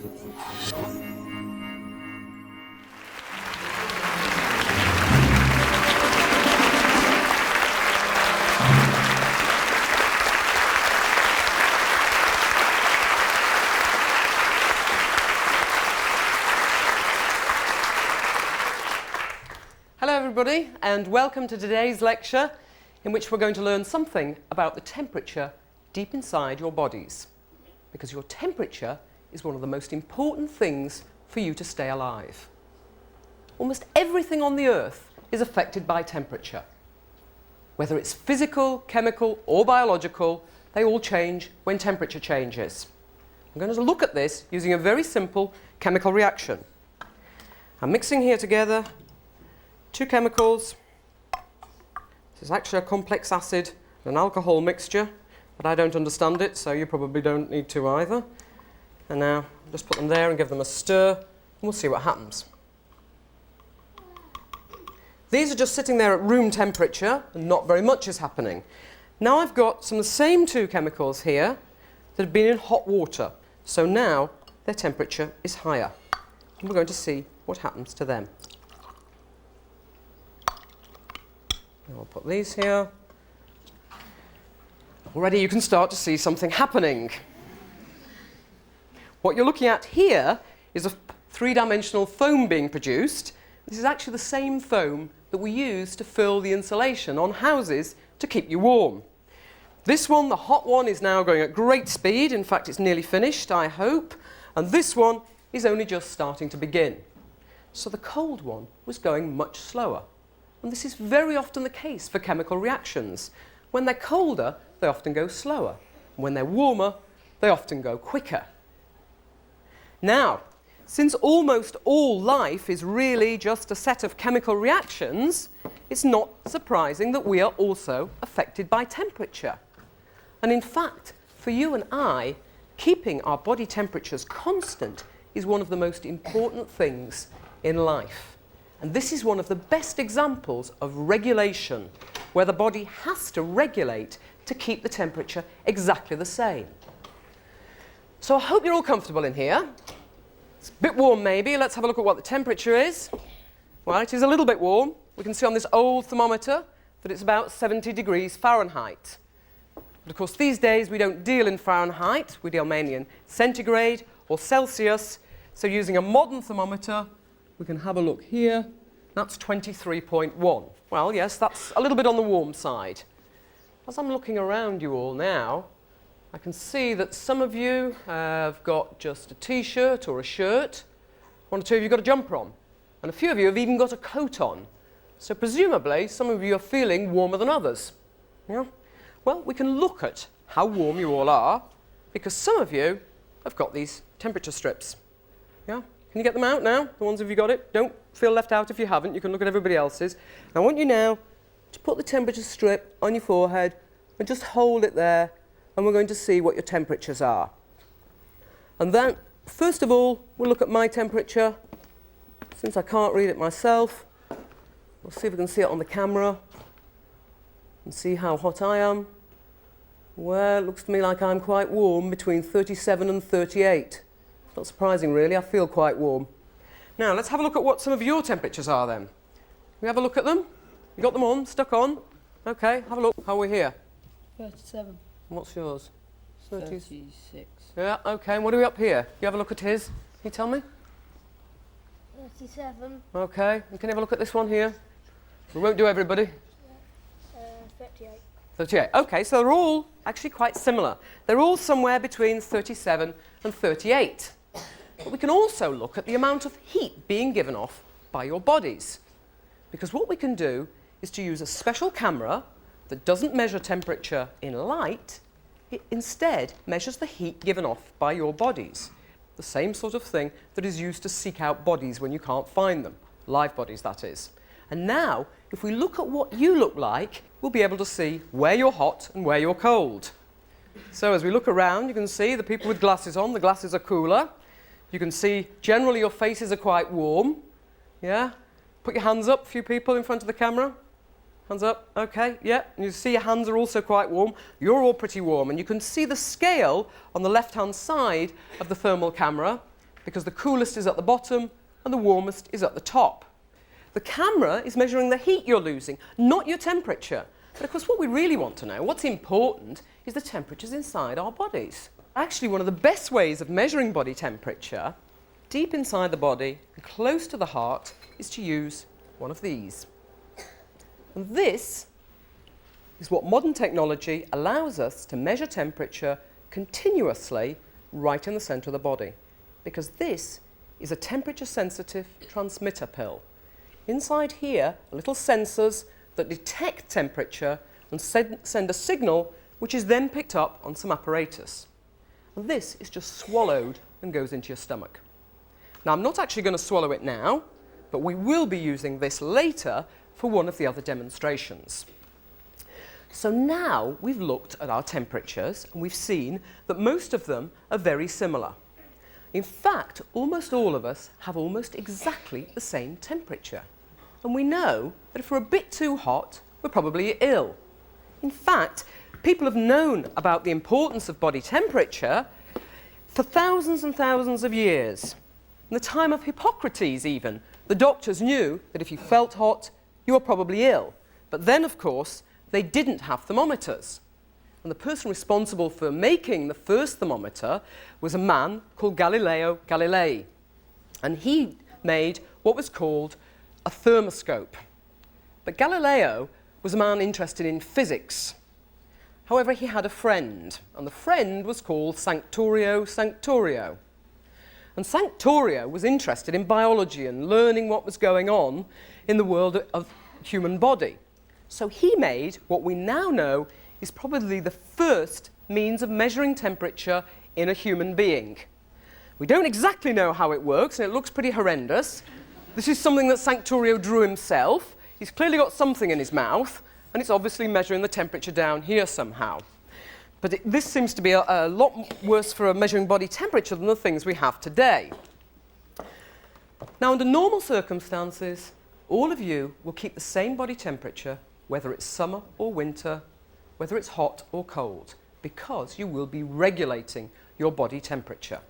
Hello everybody, and welcome to today's lecture in which we're going to learn something about the temperature deep inside your bodies, because your temperature is one of the most important things for you to stay alive. Almost everything on the earth is affected by temperature. Whether it's physical, chemical or biological, they all change when temperature changes. I'm going to look at this using a very simple chemical reaction. I'm mixing here together two chemicals. This is actually a complex acid and an alcohol mixture, but I don't understand it, so you probably don't need to either. And now just put them there and give them a stir, and we'll see what happens. These are just sitting there at room temperature, and not very much is happening. Now I've got some of the same two chemicals here that have been in hot water, so now their temperature is higher. And we're going to see what happens to them. I'll put these here. Already you can start to see something happening. What you're looking at here is a three-dimensional foam being produced. This is actually the same foam that we use to fill the insulation on houses to keep you warm. This one, the hot one, is now going at great speed. In fact, it's nearly finished, I hope. And this one is only just starting to begin. So the cold one was going much slower. And this is very often the case for chemical reactions. When they're colder, they often go slower. When they're warmer, they often go quicker. Now, since almost all life is really just a set of chemical reactions, it's not surprising that we are also affected by temperature. And in fact, for you and I, keeping our body temperatures constant is one of the most important things in life. And this is one of the best examples of regulation, where the body has to regulate to keep the temperature exactly the same. So I hope you're all comfortable in here. It's a bit warm maybe. Let's have a look at what the temperature is. Well, it is a little bit warm. We can see on this old thermometer that it's about 70 degrees Fahrenheit. But of course these days we don't deal in Fahrenheit, we deal mainly in centigrade or Celsius. So using a modern thermometer, we can have a look here. That's 23.1. Well, yes, that's a little bit on the warm side. As I'm looking around you all now, I can see that some of you have got just a t-shirt or a shirt. One or two of you got a jumper on. And a few of you have even got a coat on. So presumably, some of you are feeling warmer than others. Yeah? Well, we can look at how warm you all are, because some of you have got these temperature strips. Yeah? Can you get them out now? The ones of you got it? Don't feel left out if you haven't. You can look at everybody else's. I want you now to put the temperature strip on your forehead and just hold it there, and we're going to see what your temperatures are. And then, first of all, we'll look at my temperature. Since I can't read it myself, we'll see if we can see it on the camera and see how hot I am. Well, it looks to me like I'm quite warm, between 37 and 38. Not surprising, really. I feel quite warm. Now, let's have a look at what some of your temperatures are, then. Can we have a look at them? You got them on? Stuck on? OK, have a look. How are we here? 37. What's yours? 36. Yeah, OK. And what are we up here? You have a look at his. Can you tell me? 37. OK. And can you have a look at this one here? We won't do everybody. 38. 38. OK, so they're all actually quite similar. They're all somewhere between 37 and 38. But we can also look at the amount of heat being given off by your bodies. Because what we can do is to use a special camera that doesn't measure temperature in light. It instead measures the heat given off by your bodies. The same sort of thing that is used to seek out bodies when you can't find them. Live bodies, that is. And now, if we look at what you look like, we'll be able to see where you're hot and where you're cold. So as we look around, you can see the people with glasses on, the glasses are cooler. You can see generally your faces are quite warm. Yeah? Put your hands up, a few people in front of the camera. Hands up, OK, yeah. And you see your hands are also quite warm. You're all pretty warm. And you can see the scale on the left-hand side of the thermal camera. because the coolest is at the bottom and the warmest is at the top. The camera is measuring the heat you're losing, not your temperature. But of course, what we really want to know, what's important, is the temperatures inside our bodies. Actually, one of the best ways of measuring body temperature, deep inside the body and close to the heart, is to use one of these. And this is what modern technology allows us to measure temperature continuously right in the centre of the body, because this is a temperature-sensitive transmitter pill. Inside here are little sensors that detect temperature and send a signal which is then picked up on some apparatus. And this is just swallowed and goes into your stomach. Now, I'm not actually going to swallow it now, but we will be using this later for one of the other demonstrations. So now we've looked at our temperatures and we've seen that most of them are very similar. In fact, almost all of us have almost exactly the same temperature. And we know that if we're a bit too hot, we're probably ill. In fact, people have known about the importance of body temperature for thousands and thousands of years. In the time of Hippocrates even, the doctors knew that if you felt hot, you were probably ill. But then, of course, they didn't have thermometers. And the person responsible for making the first thermometer was a man called Galileo Galilei. And he made what was called a thermoscope. But Galileo was a man interested in physics. However, he had a friend, and the friend was called Sanctorio Sanctorio. And Sanctorio was interested in biology and learning what was going on in the world of human body. So he made what we now know is probably the first means of measuring temperature in a human being. We don't exactly know how it works, and it looks pretty horrendous. This is something that Sanctorio drew himself. He's clearly got something in his mouth, and it's obviously measuring the temperature down here somehow. But this seems to be a lot worse for measuring body temperature than the things we have today. Now, under normal circumstances, all of you will keep the same body temperature, whether it's summer or winter, whether it's hot or cold, because you will be regulating your body temperature.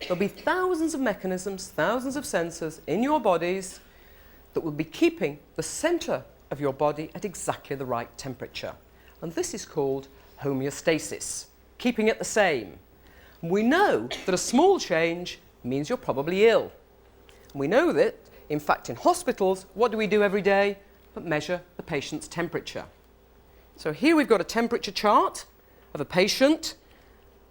There'll be thousands of mechanisms, thousands of sensors in your bodies that will be keeping the centre of your body at exactly the right temperature. And this is called homeostasis, keeping it the same. And we know that a small change means you're probably ill. And we know that, in fact, in hospitals, what do we do every day but measure the patient's temperature? So here we've got a temperature chart of a patient,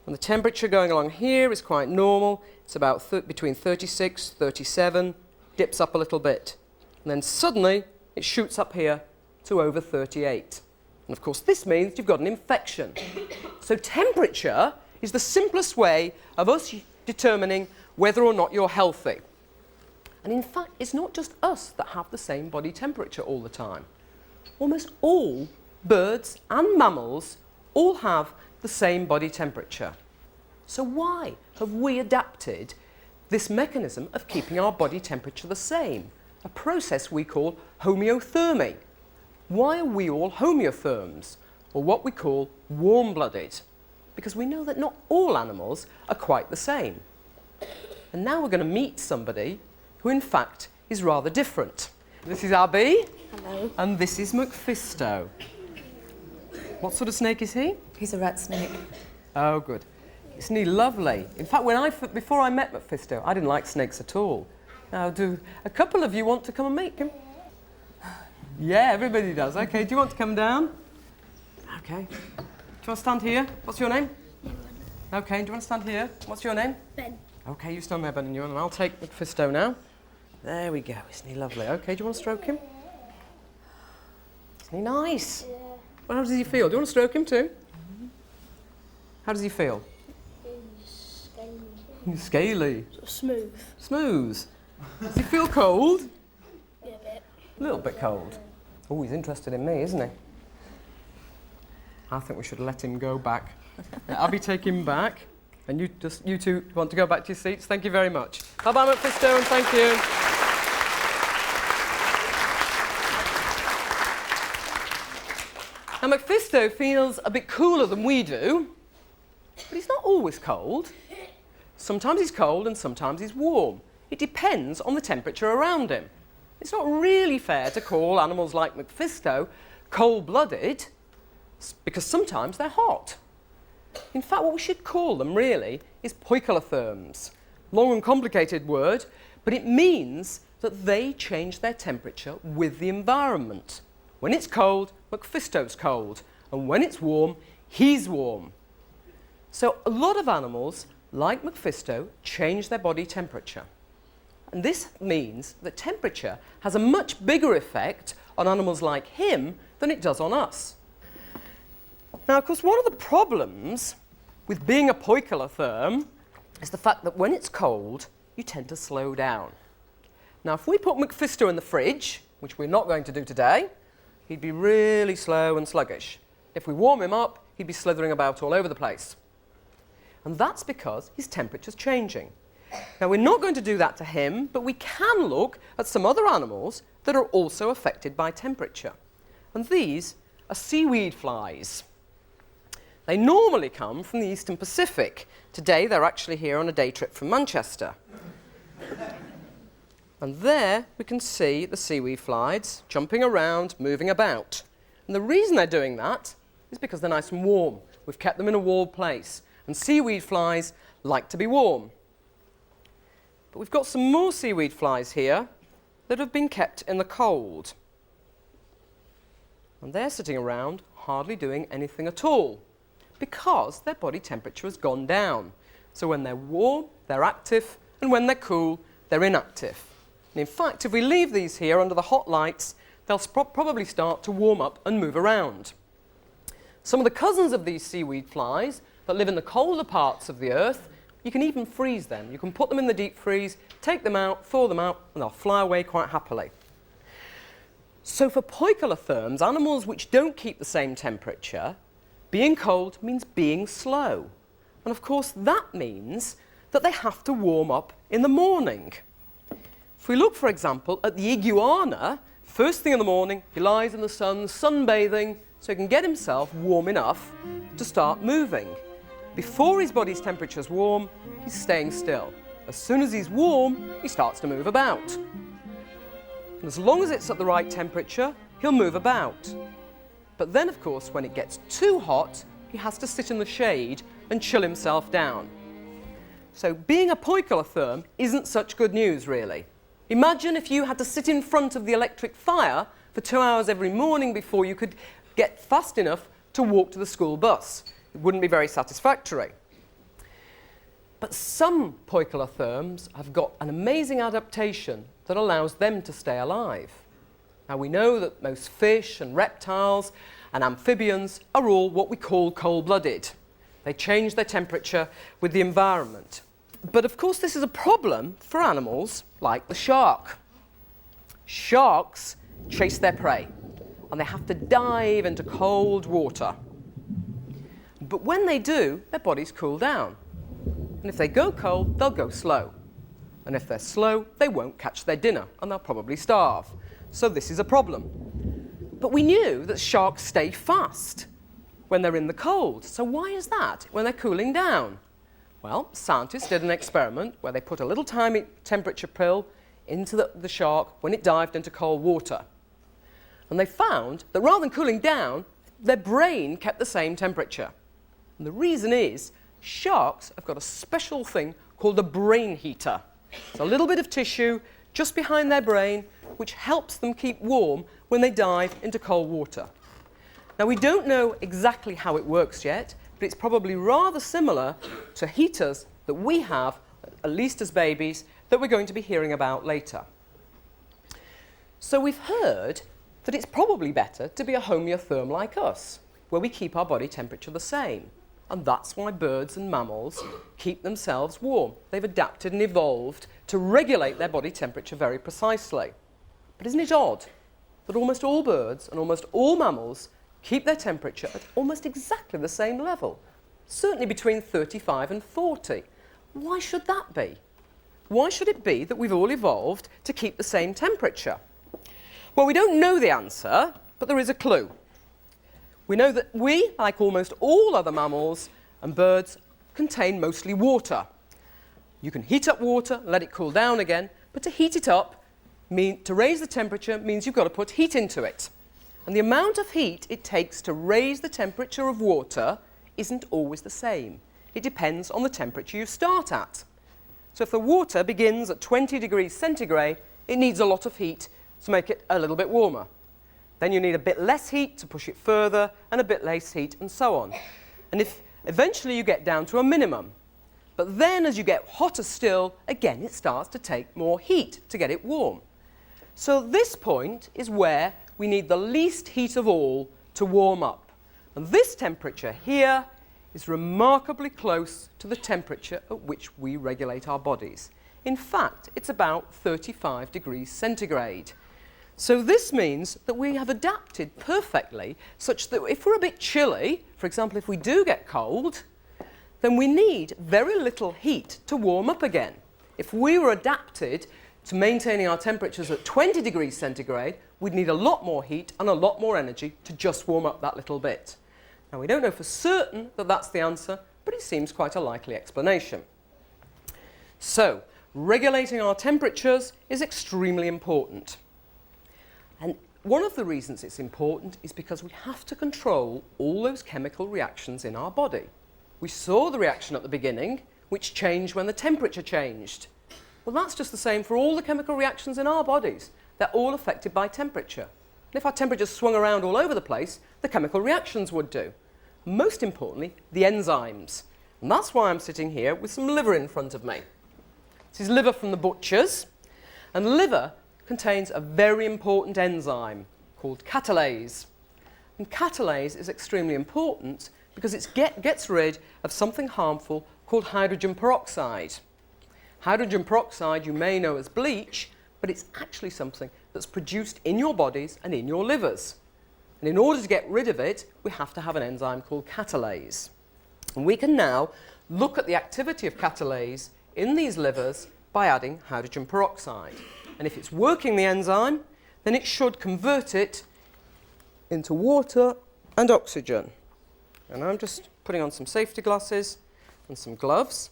and the temperature going along here is quite normal. It's about between 36, 37, dips up a little bit. And then suddenly it shoots up here to over 38. And of course this means you've got an infection. So temperature is the simplest way of us determining whether or not you're healthy. And in fact, it's not just us that have the same body temperature all the time. Almost all birds and mammals all have the same body temperature. So why have we adapted this mechanism of keeping our body temperature the same? A process we call homeothermy. Why are we all homeotherms, or what we call warm-blooded? Because we know that not all animals are quite the same. And now we're going to meet somebody who in fact is rather different. This is Abby. Hello. And this is Mephisto. What sort of snake is he? He's a rat snake. Oh, good. Isn't he lovely? In fact, before I met Mephisto, I didn't like snakes at all. Now, do a couple of you want to come and meet him? Yeah, everybody does. Okay, do you want to come down? Okay. Do you want to stand here? What's your name? Okay, do you want to stand here? What's your name? Ben. Okay, you stand there, Ben, and I'll take Mephisto now. There we go. Isn't he lovely? Okay, do you want to stroke him? Isn't he nice? Yeah. Well, how does he feel? Do you want to stroke him too? How does he feel? He's scaly. He's scaly. Sort of smooth. Smooth. Does he feel cold? Yeah, a bit. A little bit cold. Oh, he's interested in me, isn't he? I think we should let him go back. Abby, take him back. And you two want to go back to your seats. Thank you very much. Bye-bye, Mephisto, and thank you. Now, Mephisto feels a bit cooler than we do, but he's not always cold. Sometimes he's cold and sometimes he's warm. It depends on the temperature around him. It's not really fair to call animals like Mephisto cold-blooded because sometimes they're hot. In fact, what we should call them really is poikilotherms. Long and complicated word, but it means that they change their temperature with the environment. When it's cold, Mephisto's cold, and when it's warm, he's warm. So a lot of animals, like Mephisto, change their body temperature. And this means that temperature has a much bigger effect on animals like him than it does on us. Now, of course, one of the problems with being a poikilotherm is the fact that when it's cold, you tend to slow down. Now, if we put Mephisto in the fridge, which we're not going to do today, he'd be really slow and sluggish. If we warm him up, he'd be slithering about all over the place. And that's because his temperature's changing. Now, we're not going to do that to him, but we can look at some other animals that are also affected by temperature. And these are seaweed flies. They normally come from the Eastern Pacific. Today, they're actually here on a day trip from Manchester. And there we can see the seaweed flies jumping around, moving about. And the reason they're doing that is because they're nice and warm. We've kept them in a warm place. And seaweed flies like to be warm. But we've got some more seaweed flies here that have been kept in the cold. And they're sitting around hardly doing anything at all because their body temperature has gone down. So when they're warm, they're active, and when they're cool, they're inactive. And in fact, if we leave these here under the hot lights, they'll probably start to warm up and move around. Some of the cousins of these seaweed flies that live in the colder parts of the earth, you can even freeze them. You can put them in the deep freeze, take them out, thaw them out, and they'll fly away quite happily. So for poikilotherms, animals which don't keep the same temperature, being cold means being slow. And of course, that means that they have to warm up in the morning. If we look, for example, at the iguana, first thing in the morning, he lies in the sun, sunbathing, so he can get himself warm enough to start moving. Before his body's temperature is warm, he's staying still. As soon as he's warm, he starts to move about. And as long as it's at the right temperature, he'll move about. But then, of course, when it gets too hot, he has to sit in the shade and chill himself down. So being a poikilotherm isn't such good news, really. Imagine if you had to sit in front of the electric fire for 2 hours every morning before you could get fast enough to walk to the school bus. It wouldn't be very satisfactory. But some poikilotherms have got an amazing adaptation that allows them to stay alive. Now, we know that most fish and reptiles and amphibians are all what we call cold-blooded. They change their temperature with the environment. But of course, this is a problem for animals like the shark. Sharks chase their prey, and they have to dive into cold water. But when they do, their bodies cool down. And if they go cold, they'll go slow. And if they're slow, they won't catch their dinner, and they'll probably starve. So this is a problem. But we knew that sharks stay fast when they're in the cold. So why is that when they're cooling down? Well, scientists did an experiment where they put a little tiny temperature pill into the shark when it dived into cold water. And they found that rather than cooling down, their brain kept the same temperature. And the reason is sharks have got a special thing called a brain heater. It's a little bit of tissue just behind their brain which helps them keep warm when they dive into cold water. Now, we don't know exactly how it works yet, but it's probably rather similar to heaters that we have, at least as babies, that we're going to be hearing about later. So we've heard that it's probably better to be a homeotherm like us, where we keep our body temperature the same. And that's why birds and mammals keep themselves warm. They've adapted and evolved to regulate their body temperature very precisely. But isn't it odd that almost all birds and almost all mammals keep their temperature at almost exactly the same level, certainly between 35 and 40? Why should that be? Why should it be that we've all evolved to keep the same temperature? Well, we don't know the answer, but there is a clue. We know that we, like almost all other mammals and birds, contain mostly water. You can heat up water, let it cool down again, but to heat it up, to raise the temperature means you've got to put heat into it. And the amount of heat it takes to raise the temperature of water isn't always the same. It depends on the temperature you start at. So if the water begins at 20 degrees centigrade, it needs a lot of heat to make it a little bit warmer. Then you need a bit less heat to push it further, and a bit less heat, and so on. And if eventually you get down to a minimum. But then as you get hotter still, again it starts to take more heat to get it warm. So this point is where we need the least heat of all to warm up. And this temperature here is remarkably close to the temperature at which we regulate our bodies. In fact, it's about 35 degrees centigrade. So this means that we have adapted perfectly such that if we're a bit chilly, for example, if we do get cold, then we need very little heat to warm up again. If we were adapted to maintaining our temperatures at 20 degrees centigrade, we'd need a lot more heat and a lot more energy to just warm up that little bit. Now, we don't know for certain that that's the answer, but it seems quite a likely explanation. So, regulating our temperatures is extremely important. And one of the reasons it's important is because we have to control all those chemical reactions in our body. We saw the reaction at the beginning, which changed when the temperature changed. Well, that's just the same for all the chemical reactions in our bodies. They're all affected by temperature. And if our temperature swung around all over the place, the chemical reactions would do. Most importantly, the enzymes. And that's why I'm sitting here with some liver in front of me. This is liver from the butchers. And liver contains a very important enzyme called catalase. And catalase is extremely important because it gets rid of something harmful called hydrogen peroxide. Hydrogen peroxide you may know as bleach, but it's actually something that's produced in your bodies and in your livers. And in order to get rid of it, we have to have an enzyme called catalase. And we can now look at the activity of catalase in these livers by adding hydrogen peroxide. And if it's working the enzyme, then it should convert it into water and oxygen. And I'm just putting on some safety glasses and some gloves.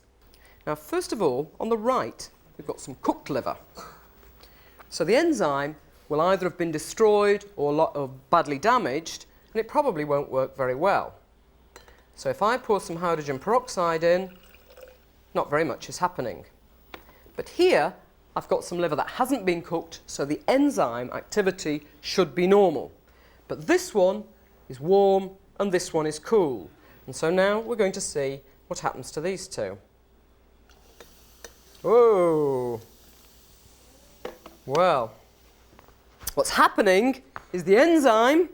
Now, first of all, on the right, we've got some cooked liver. So the enzyme will either have been destroyed or badly damaged, and it probably won't work very well. So if I pour some hydrogen peroxide in, not very much is happening. But here, I've got some liver that hasn't been cooked, so the enzyme activity should be normal. But this one is warm, and this one is cool. And so now we're going to see what happens to these two. Whoa! Well, what's happening is the enzyme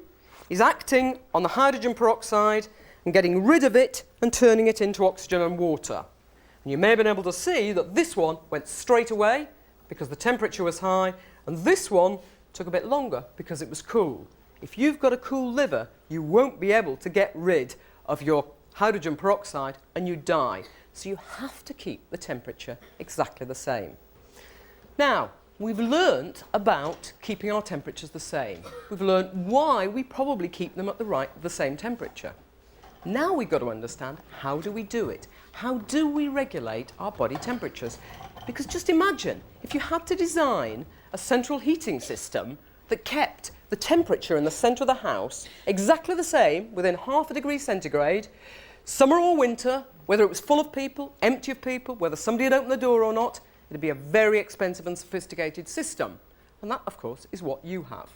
is acting on the hydrogen peroxide and getting rid of it and turning it into oxygen and water. And you may have been able to see that this one went straight away because the temperature was high, and this one took a bit longer because it was cool. If you've got a cool liver, you won't be able to get rid of your hydrogen peroxide and you die. So you have to keep the temperature exactly the same. Now, we've learnt about keeping our temperatures the same. We've learnt why we probably keep them at the same temperature. Now we've got to understand, how do we do it? How do we regulate our body temperatures? Because just imagine, if you had to design a central heating system that kept the temperature in the centre of the house exactly the same, within half a degree centigrade, summer or winter, whether it was full of people, empty of people, whether somebody had opened the door or not, it'd be a very expensive and sophisticated system. And that, of course, is what you have.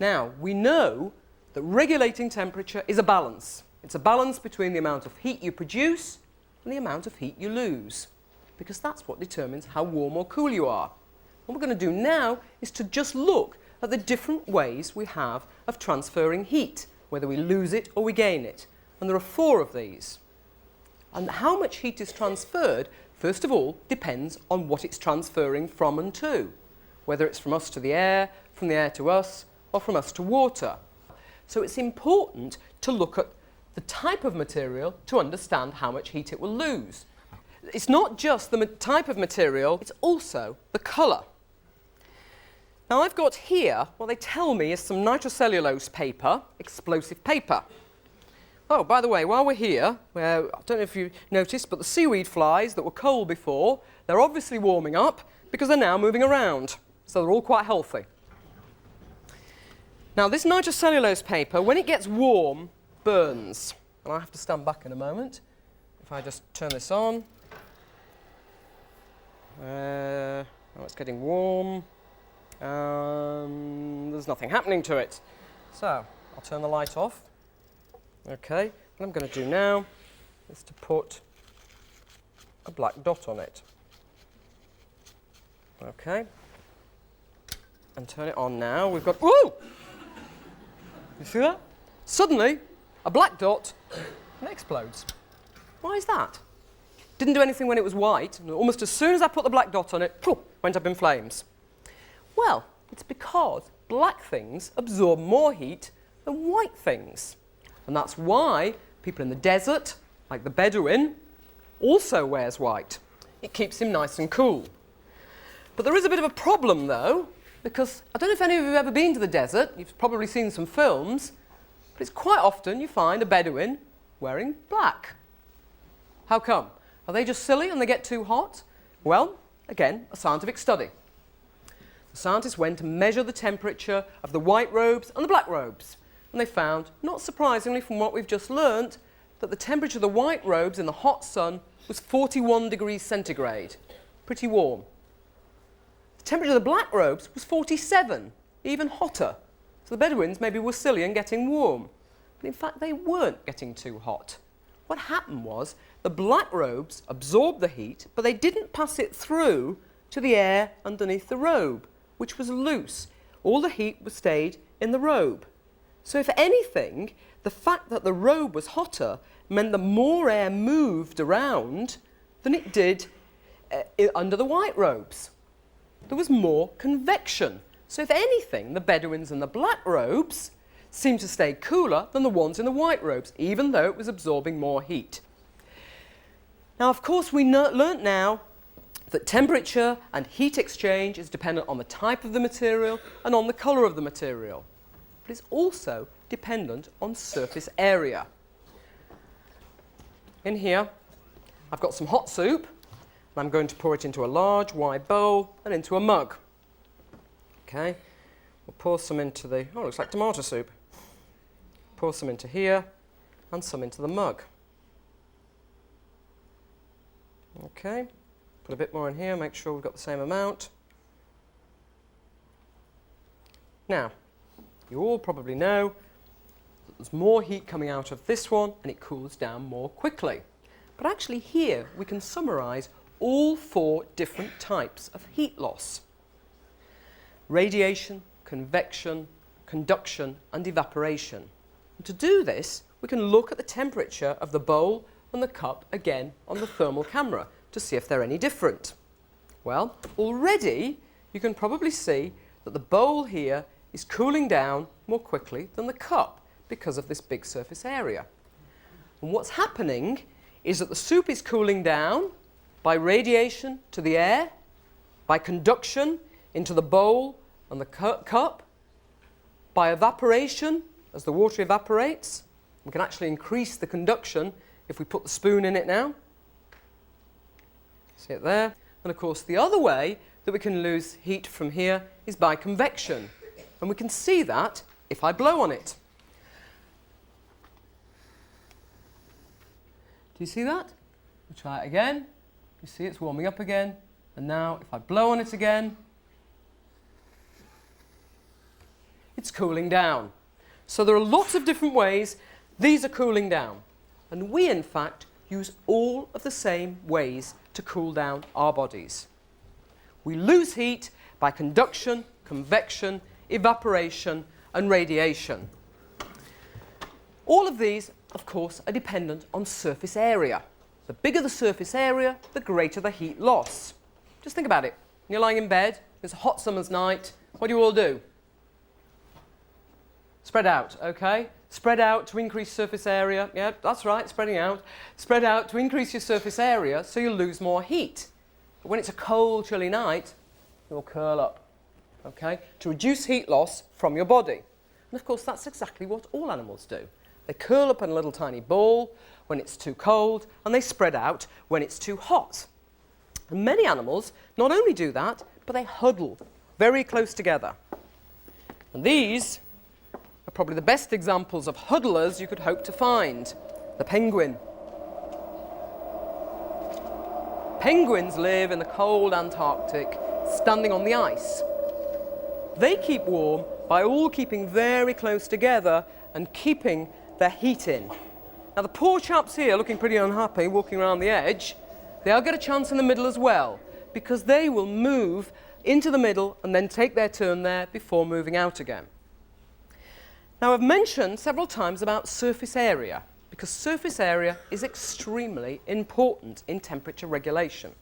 Now, we know that regulating temperature is a balance. It's a balance between the amount of heat you produce and the amount of heat you lose, because that's what determines how warm or cool you are. What we're going to do now is to just look at the different ways we have of transferring heat, whether we lose it or we gain it. And there are 4 of these. And how much heat is transferred, first of all, depends on what it's transferring from and to, whether it's from us to the air, from the air to us, or from us to water. So it's important to look at the type of material to understand how much heat it will lose. It's not just the type of material, it's also the colour. Now, I've got here what they tell me is some nitrocellulose paper, explosive paper. Oh, by the way, while we're here, I don't know if you noticed, but the seaweed flies that were cold before, they're obviously warming up because they're now moving around. So they're all quite healthy. Now, this nitrocellulose paper, when it gets warm, burns. And I have to stand back in a moment. If I just turn this on. Oh, it's getting warm. There's nothing happening to it. So, I'll turn the light off. Okay, what I'm going to do now is to put a black dot on it. Okay. And turn it on now. We've got... Whoa! You see that? Suddenly, a black dot and it explodes. Why is that? Didn't do anything when it was white, and almost as soon as I put the black dot on it, poof, went up in flames. Well, it's because black things absorb more heat than white things. And that's why people in the desert, like the Bedouin, also wears white. It keeps him nice and cool. But there is a bit of a problem, though, because I don't know if any of you have ever been to the desert. You've probably seen some films, but it's quite often you find a Bedouin wearing black. How come? Are they just silly and they get too hot? Well, again, a scientific study. The scientists went to measure the temperature of the white robes and the black robes, and they found, not surprisingly from what we've just learnt, that the temperature of the white robes in the hot sun was 41 degrees centigrade. Pretty warm. The temperature of the black robes was 47, even hotter. So the Bedouins maybe were silly and getting warm. But in fact, they weren't getting too hot. What happened was the black robes absorbed the heat, but they didn't pass it through to the air underneath the robe, which was loose. All the heat stayed in the robe. So if anything, the fact that the robe was hotter meant that more air moved around than it did under the white robes. There was more convection. So if anything, the Bedouins in the black robes seemed to stay cooler than the ones in the white robes, even though it was absorbing more heat. Now, of course, we learnt now that temperature and heat exchange is dependent on the type of the material and on the colour of the material. But it's also dependent on surface area. In here, I've got some hot soup. I'm going to pour it into a large wide bowl and into a mug. Okay, we'll pour some into the, oh, it looks like tomato soup. Pour some into here and some into the mug. Okay, put a bit more in here, make sure we've got the same amount. Now, you all probably know that there's more heat coming out of this one and it cools down more quickly. But actually here we can summarise all 4 different types of heat loss. Radiation, convection, conduction and evaporation. And to do this, we can look at the temperature of the bowl and the cup again on the thermal camera to see if they're any different. Well, already you can probably see that the bowl here is cooling down more quickly than the cup because of this big surface area. And what's happening is that the soup is cooling down by radiation to the air, by conduction into the bowl and the cup, by evaporation as the water evaporates. We can actually increase the conduction if we put the spoon in it now. See it there? And of course the other way that we can lose heat from here is by convection. And we can see that if I blow on it. Do you see that? We'll try it again. You see it's warming up again. And now if I blow on it again, it's cooling down. So there are lots of different ways these are cooling down. And we, in fact, use all of the same ways to cool down our bodies. We lose heat by conduction, convection, evaporation, and radiation. All of these, of course, are dependent on surface area. The bigger the surface area, the greater the heat loss. Just think about it. You're lying in bed, it's a hot summer's night, what do you all do? Spread out, okay? Spread out to increase surface area. Yeah, that's right, spreading out. Spread out to increase your surface area so you'll lose more heat. But when it's a cold, chilly night, you'll curl up, okay? To reduce heat loss from your body. And of course, that's exactly what all animals do. They curl up in a little tiny ball when it's too cold, and they spread out when it's too hot. And many animals not only do that, but they huddle very close together. And these are probably the best examples of huddlers you could hope to find. The penguin. Penguins live in the cold Antarctic, standing on the ice. They keep warm by all keeping very close together and keeping their heat in. Now the poor chaps here, looking pretty unhappy, walking around the edge, they'll get a chance in the middle as well, because they will move into the middle and then take their turn there before moving out again. Now I've mentioned several times about surface area, because surface area is extremely important in temperature regulation.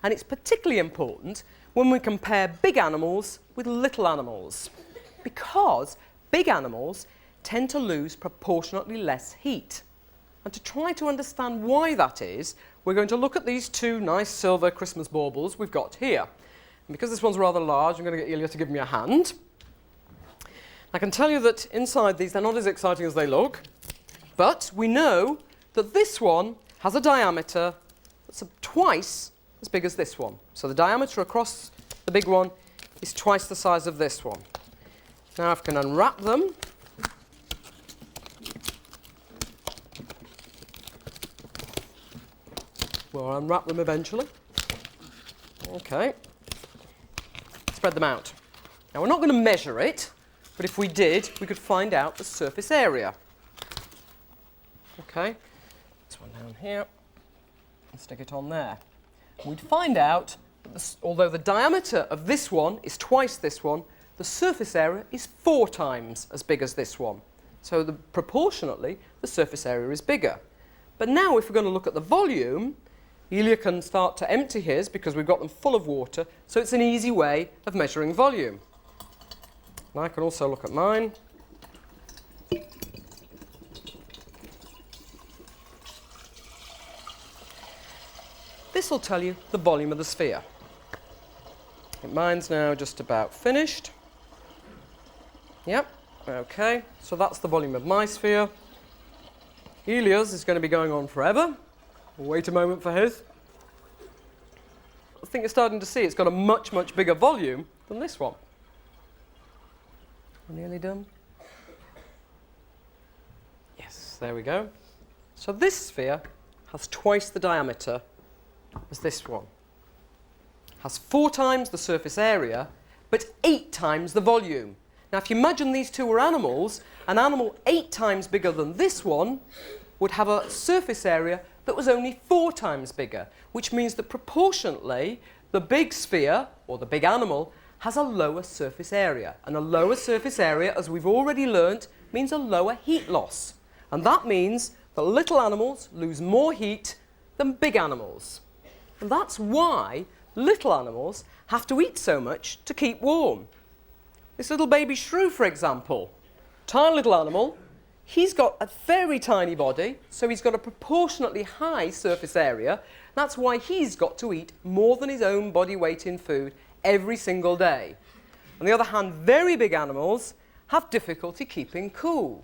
And it's particularly important when we compare big animals with little animals, because big animals tend to lose proportionately less heat. And to try to understand why that is, we're going to look at these two nice silver Christmas baubles we've got here. And because this one's rather large, I'm going to get Ilya to give me a hand. I can tell you that inside these, they're not as exciting as they look, but we know that this one has a diameter that's twice as big as this one. So the diameter across the big one is twice the size of this one. Now if I can unwrap them. We'll unwrap them eventually. Okay. Spread them out. Now we're not going to measure it, but if we did, we could find out the surface area. Okay. This one down here. And stick it on there. We'd find out that although the diameter of this one is twice this one, the surface area is 4 times as big as this one. So proportionately, the surface area is bigger. But now if we're going to look at the volume, Ilya can start to empty his because we've got them full of water, so it's an easy way of measuring volume. And I can also look at mine. This will tell you the volume of the sphere. Mine's now just about finished. Yep, okay, so that's the volume of my sphere. Ilya's is going to be going on forever. We'll wait a moment for his. I think you're starting to see it's got a much, much bigger volume than this one. We're nearly done. Yes, there we go. So this sphere has twice the diameter as this one. Has 4 times the surface area, but 8 times the volume. Now if you imagine these two were animals, an animal 8 times bigger than this one would have a surface area that was only 4 times bigger, which means that proportionately the big sphere, or the big animal, has a lower surface area. And a lower surface area, as we've already learnt, means a lower heat loss. And that means that little animals lose more heat than big animals. And that's why little animals have to eat so much to keep warm. This little baby shrew, for example, tiny little animal, he's got a very tiny body, so he's got a proportionately high surface area. That's why he's got to eat more than his own body weight in food every single day. On the other hand, very big animals have difficulty keeping cool.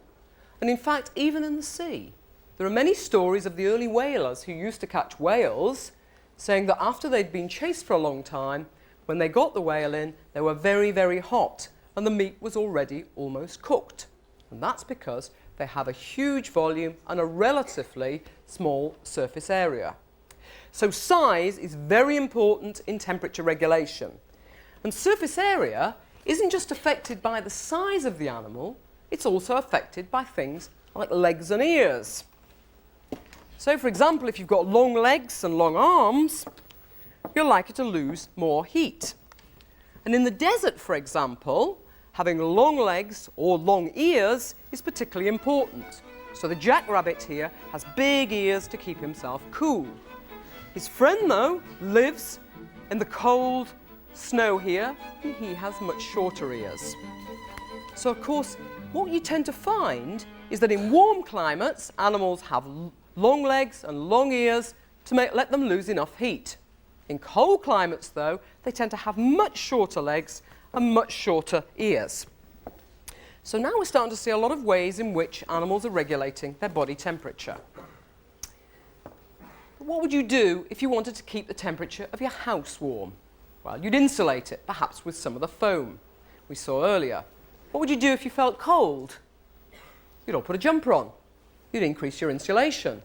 And in fact, even in the sea, there are many stories of the early whalers who used to catch whales, saying that after they'd been chased for a long time, when they got the whale in, they were very, very hot, and the meat was already almost cooked. And that's because they have a huge volume and a relatively small surface area. So size is very important in temperature regulation. And surface area isn't just affected by the size of the animal, it's also affected by things like legs and ears. So for example, if you've got long legs and long arms, you're likely to lose more heat. And in the desert, for example, having long legs or long ears is particularly important. So the jackrabbit here has big ears to keep himself cool. His friend, though, lives in the cold snow here, and he has much shorter ears. So of course, what you tend to find is that in warm climates, animals have long legs and long ears to let them lose enough heat. In cold climates, though, they tend to have much shorter legs and much shorter ears. So now we're starting to see a lot of ways in which animals are regulating their body temperature. What would you do if you wanted to keep the temperature of your house warm? Well, you'd insulate it, perhaps with some of the foam we saw earlier. What would you do if you felt cold? You'd all put a jumper on. You'd increase your insulation.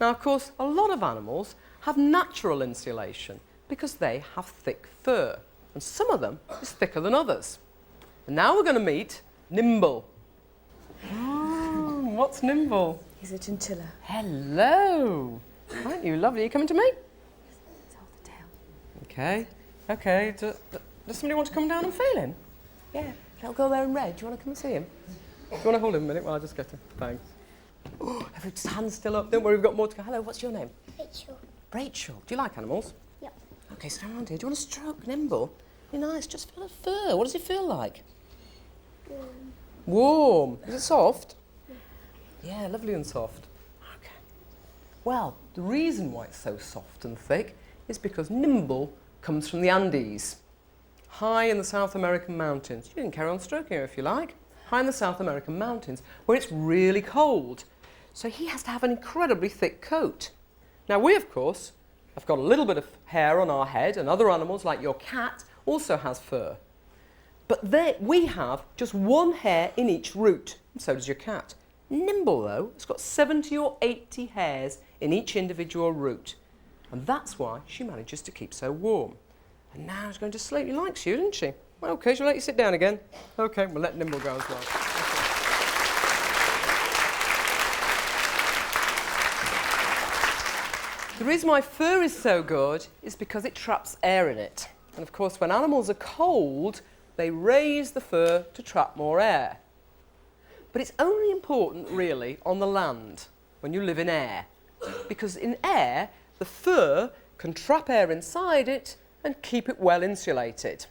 Now, of course, a lot of animals have natural insulation because they have thick fur, and some of them is thicker than others. And now we're going to meet Nimble. What's Nimble? He's a chinchilla. Hello. Aren't you lovely? Are you coming to me? It's off the tail. Okay. Okay. Does somebody want to come down and feel him? Yeah. Little girl there in red. Do you want to come and see him? Do you want to hold him a minute while I just get him? Thanks. Oh, everyone's hand's still up. Don't worry, we've got more to go. Hello, what's your name? Rachel. Rachel. Do you like animals? Yep. Okay, stand around here. Do you want to stroke Nimble? You're nice. Just feel the fur. What does it feel like? Warm. Is it soft? Yeah, lovely and soft. Okay. Well, the reason why it's so soft and thick is because Nimble comes from the Andes, high in the South American mountains. You can carry on stroking her if you like. High in the South American mountains, where it's really cold. So he has to have an incredibly thick coat. Now we, of course, have got a little bit of hair on our head, and other animals, like your cat, also has fur. But we have just one hair in each root, and so does your cat. Nimble, though, has got 70 or 80 hairs in each individual root. And that's why she manages to keep so warm. And now she's going to sleep. She likes you, doesn't she? Well, OK, she'll let you sit down again. OK, we'll let Nimble go as well. The reason why fur is so good is because it traps air in it. And of course, when animals are cold, they raise the fur to trap more air. But it's only important, really, on the land, when you live in air. Because in air, the fur can trap air inside it and keep it well insulated.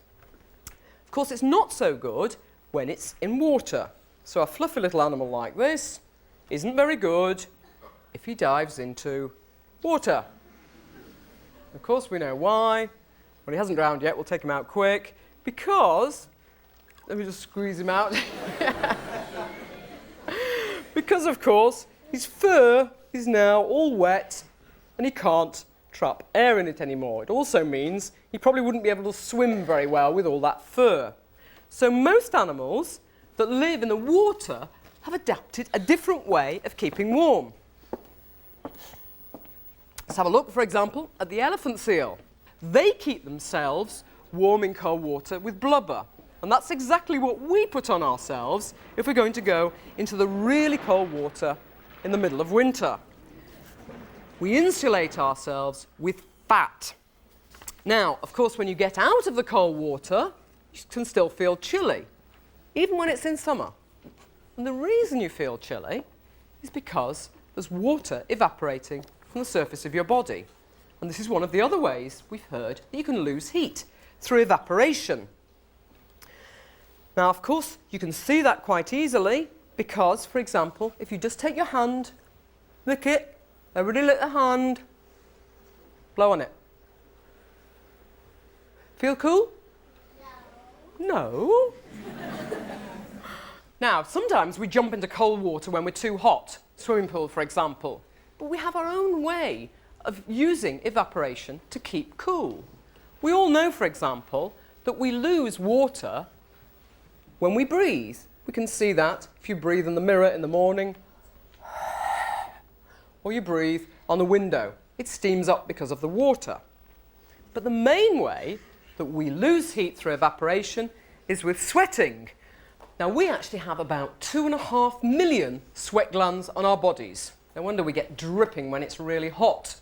Of course, it's not so good when it's in water. So a fluffy little animal like this isn't very good if he dives into water. Of course, we know why. Well, he hasn't drowned yet. We'll take him out quick because... Let me just squeeze him out. Because, of course, his fur is now all wet and he can't trap air in it anymore. It also means he probably wouldn't be able to swim very well with all that fur. So most animals that live in the water have adapted a different way of keeping warm. Let's have a look, for example, at the elephant seal. They keep themselves warm in cold water with blubber. And that's exactly what we put on ourselves if we're going to go into the really cold water in the middle of winter. We insulate ourselves with fat. Now, of course, when you get out of the cold water, you can still feel chilly, even when it's in summer. And the reason you feel chilly is because there's water evaporating from the surface of your body. And this is one of the other ways we've heard that you can lose heat, through evaporation. Now, of course, you can see that quite easily because, for example, if you just take your hand, lick it, everybody lick the hand, blow on it. Feel cool? No. Now, sometimes we jump into cold water when we're too hot, swimming pool, for example. But we have our own way of using evaporation to keep cool. We all know, for example, that we lose water when we breathe. We can see that if you breathe in the mirror in the morning, or you breathe on the window. It steams up because of the water. But the main way that we lose heat through evaporation is with sweating. Now, we actually have about 2.5 million sweat glands on our bodies. No wonder we get dripping when it's really hot.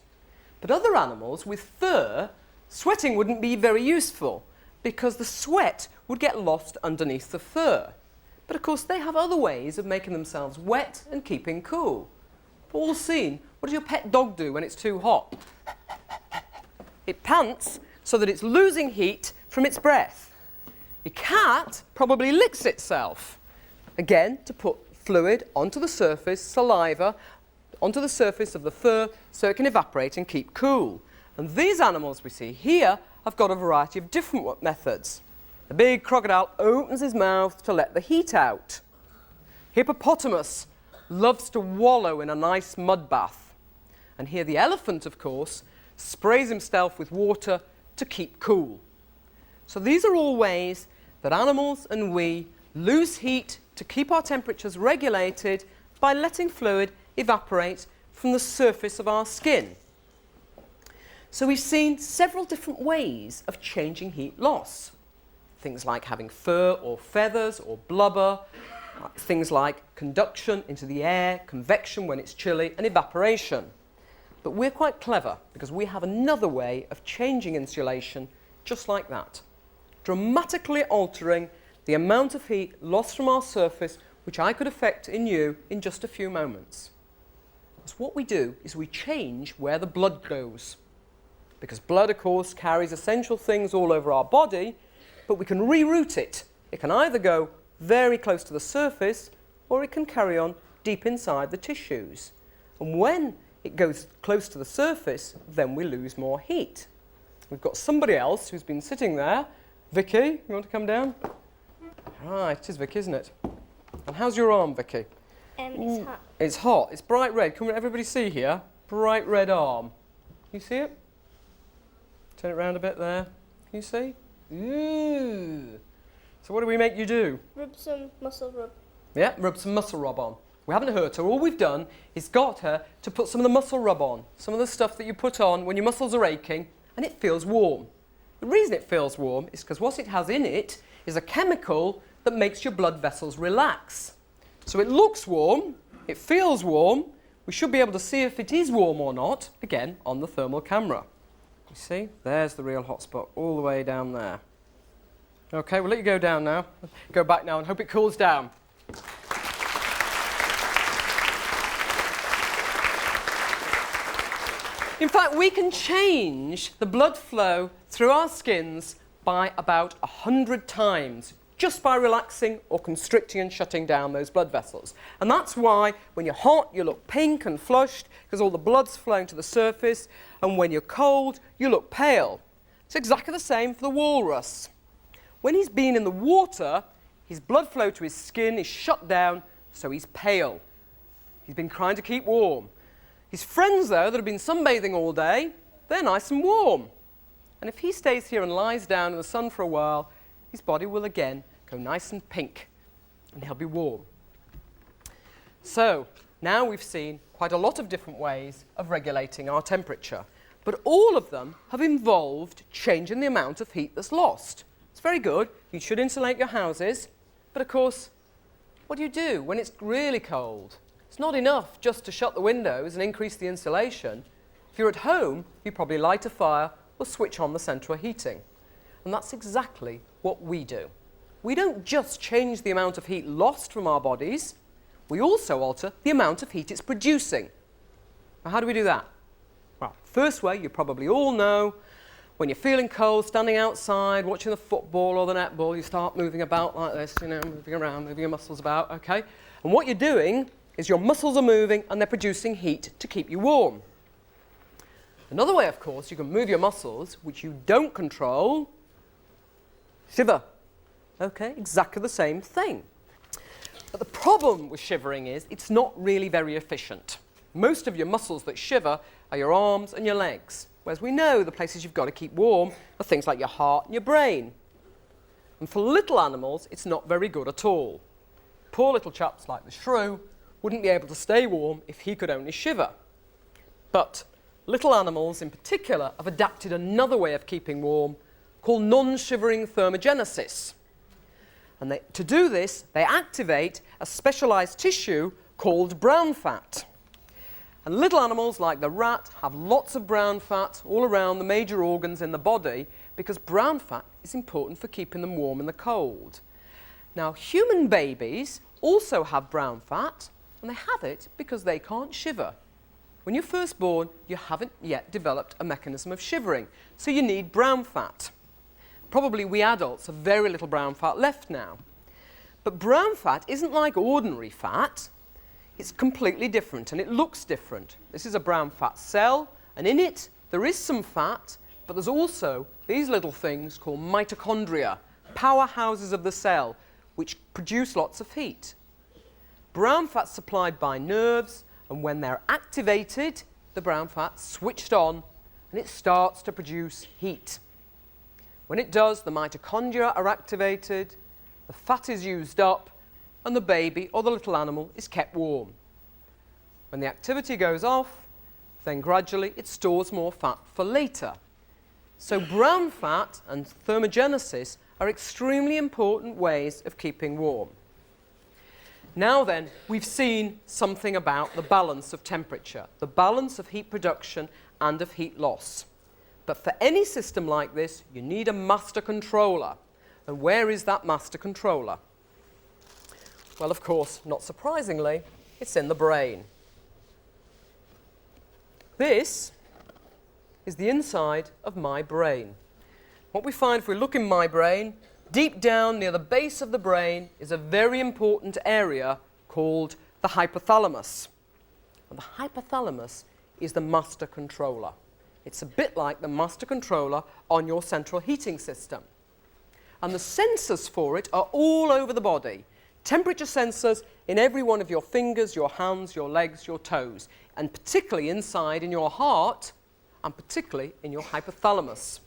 But other animals with fur, sweating wouldn't be very useful because the sweat would get lost underneath the fur. But of course, they have other ways of making themselves wet and keeping cool. We've all seen, what does your pet dog do when it's too hot? It pants so that it's losing heat from its breath. Your cat probably licks itself, again, to put fluid onto the surface, saliva, onto the surface of the fur so it can evaporate and keep cool. And these animals we see here have got a variety of different methods. The big crocodile opens his mouth to let the heat out. hippopotamus loves to wallow in a nice mud bath. And here the elephant, of course, sprays himself with water to keep cool. So these are all ways that animals and we lose heat to keep our temperatures regulated by letting fluid evaporate from the surface of our skin. So we've seen several different ways of changing heat loss. Things like having fur or feathers or blubber, things like conduction into the air, convection when it's chilly, and evaporation. But we're quite clever because we have another way of changing insulation just like that, dramatically altering the amount of heat lost from our surface, which I could affect in you in just a few moments. So what we do is we change where the blood goes. Because blood, of course, carries essential things all over our body, but we can reroute it. It can either go very close to the surface, or it can carry on deep inside the tissues. And when it goes close to the surface, then we lose more heat. We've got somebody else who's been sitting there. Vicky, you want to come down? Right, it is Vicky, isn't it? And how's your arm, Vicky? It's hot. It's hot. It's bright red. Can everybody see here? Bright red arm. You see it? Turn it around a bit there. Can you see? Ooh. So what do we make you do? Rub some muscle rub. Yeah, rub some muscle rub on. We haven't hurt her. All we've done is got her to put some of the muscle rub on, some of the stuff that you put on when your muscles are aching, and it feels warm. The reason it feels warm is because what it has in it is a chemical that makes your blood vessels relax. So it looks warm, it feels warm. We should be able to see if it is warm or not, again, on the thermal camera. You see, there's the real hot spot all the way down there. Okay, we'll let you go down now. Go back now and hope it cools down. In fact, we can change the blood flow through our skins by about 100 times just by relaxing or constricting and shutting down those blood vessels. And that's why when you're hot, you look pink and flushed because all the blood's flowing to the surface, and when you're cold, you look pale. It's exactly the same for the walrus. When he's been in the water, his blood flow to his skin is shut down, so he's pale. He's been trying to keep warm. His friends, though, that have been sunbathing all day, they're nice and warm. And if he stays here and lies down in the sun for a while, his body will again go nice and pink, and he'll be warm. So, now we've seen quite a lot of different ways of regulating our temperature, but all of them have involved changing the amount of heat that's lost. It's very good. You should insulate your houses, but of course, what do you do when it's really cold? It's not enough just to shut the windows and increase the insulation. If you're at home, you probably light a fire or switch on the central heating. And that's exactly what we do. We don't just change the amount of heat lost from our bodies, we also alter the amount of heat it's producing. Now, how do we do that? Well, first way, you probably all know, when you're feeling cold, standing outside, watching the football or the netball, you start moving about like this, you know, moving around, moving your muscles about, okay? And what you're doing is your muscles are moving and they're producing heat to keep you warm. Another way, of course, you can move your muscles, which you don't control. Shiver. Okay, exactly the same thing. But the problem with shivering is it's not really very efficient. Most of your muscles that shiver are your arms and your legs, whereas we know the places you've got to keep warm are things like your heart and your brain. And for little animals, it's not very good at all. Poor little chaps like the shrew wouldn't be able to stay warm if he could only shiver. But little animals in particular have adapted another way of keeping warm called non-shivering thermogenesis. And to do this, they activate a specialized tissue called brown fat. And little animals like the rat have lots of brown fat all around the major organs in the body because brown fat is important for keeping them warm in the cold. Now, human babies also have brown fat, and they have it because they can't shiver. When you're first born, you haven't yet developed a mechanism of shivering, so you need brown fat. Probably we adults have very little brown fat left now. But brown fat isn't like ordinary fat. It's completely different, and it looks different. This is a brown fat cell, and in it there is some fat, but there's also these little things called mitochondria, powerhouses of the cell, which produce lots of heat. brown fat's supplied by nerves, and when they're activated, the brown fat's switched on, and it starts to produce heat. When it does, the mitochondria are activated, the fat is used up, and the baby or the little animal is kept warm. When the activity goes off, then gradually it stores more fat for later. So brown fat and thermogenesis are extremely important ways of keeping warm. Now then, we've seen something about the balance of temperature, the balance of heat production and of heat loss. But for any system like this, you need a master controller. And where is that master controller? Well, of course, not surprisingly, it's in the brain. This is the inside of my brain. What we find if we look in my brain, deep down near the base of the brain is a very important area called the hypothalamus. And the hypothalamus is the master controller. It's a bit like the master controller on your central heating system. And the sensors for it are all over the body. Temperature sensors in every one of your fingers, your hands, your legs, your toes, and particularly inside in your heart, and particularly in your hypothalamus.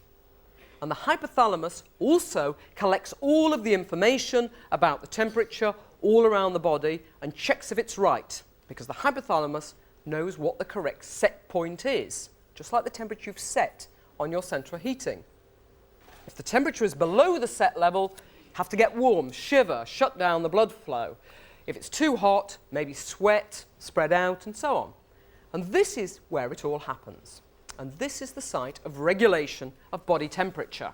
And the hypothalamus also collects all of the information about the temperature all around the body and checks if it's right, because the hypothalamus knows what the correct set point is, just like the temperature you've set on your central heating. If the temperature is below the set level, you have to get warm, shiver, shut down the blood flow. If it's too hot, maybe sweat, spread out, and so on. And this is where it all happens. And this is the site of regulation of body temperature.